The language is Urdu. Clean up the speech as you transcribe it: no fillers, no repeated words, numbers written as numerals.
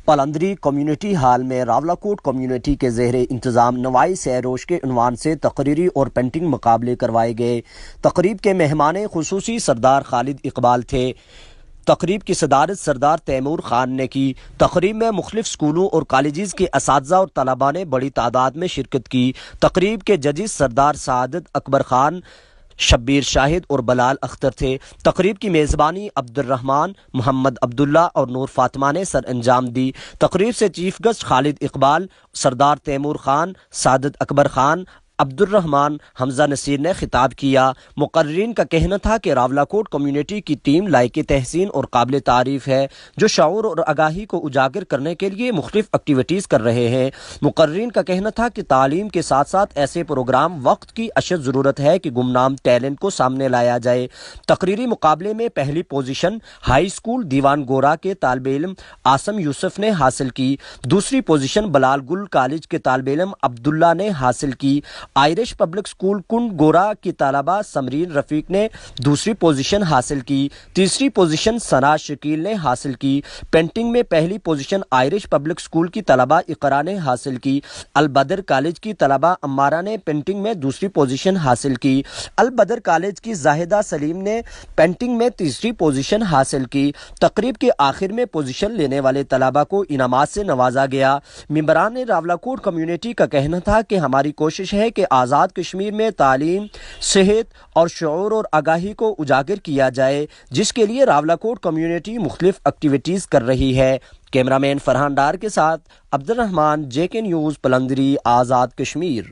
پلندری کمیونٹی ہال میں راولاکوٹ کمیونٹی کے زیر انتظام نوائی سیروش کے عنوان سے تقریری اور پینٹنگ مقابلے کروائے گئے۔ تقریب کے مہمان خصوصی سردار خالد اقبال تھے۔ تقریب کی صدارت سردار تیمور خان نے کی۔ تقریب میں مختلف اسکولوں اور کالجز کے اساتذہ اور طلباء نے بڑی تعداد میں شرکت کی۔ تقریب کے ججز سردار سعادت اکبر خان، شبیر شاہد اور بلال اختر تھے۔ تقریب کی میزبانی عبد الرحمن، محمد عبداللہ اور نور فاطمہ نے سر انجام دی۔ تقریب سے چیف گسٹ خالد اقبال، سردار تیمور خان، سعادت اکبر خان، عبد الرحمن، حمزہ نصیر نے خطاب کیا۔ مقررین کا کہنا تھا کہ راولاکوٹ کمیونٹی کی ٹیم لائق تحسین اور قابل تعریف ہے، جو شعور اور آگاہی کو اجاگر کرنے کے لیے مختلف ایکٹیویٹیز کر رہے ہیں۔ مقررین کا کہنا تھا کہ تعلیم کے ساتھ ساتھ ایسے پروگرام وقت کی اشد ضرورت ہے کہ گمنام ٹیلنٹ کو سامنے لایا جائے۔ تقریری مقابلے میں پہلی پوزیشن ہائی اسکول دیوان گورا کے طالب علم عاصم یوسف نے حاصل کی۔ دوسری پوزیشن بلال گل کالج کے طالب علم عبداللہ نے حاصل کی۔ آئرش پبلک اسکول کنڈ گورا کی طالبہ سمرین رفیق نے دوسری پوزیشن حاصل کی۔ تیسری پوزیشن ثنا شکیل نے حاصل کی۔ پینٹنگ میں پہلی پوزیشن آئرش پبلک اسکول کی طالبہ اقرا نے حاصل کی۔ البدر کالج کی طالبہ امارہ نے پینٹنگ میں دوسری پوزیشن حاصل کی۔ البدر کالج کی زاہدہ سلیم نے پینٹنگ میں تیسری پوزیشن حاصل کی۔ تقریب کے آخر میں پوزیشن لینے والے طلبہ کو انعامات سے نوازا گیا۔ ممبران راولاکوٹ کمیونٹی کا کہنا تھا کہ ہماری کوشش ہے کہ آزاد کشمیر میں تعلیم، صحت اور شعور اور آگاہی کو اجاگر کیا جائے، جس کے لیے راولاکوٹ کمیونٹی مختلف ایکٹیویٹیز کر رہی ہے۔ کیمرہ مین فرحان ڈار کے ساتھ عبد الرحمن، JK نیوز، پلندری، آزاد کشمیر۔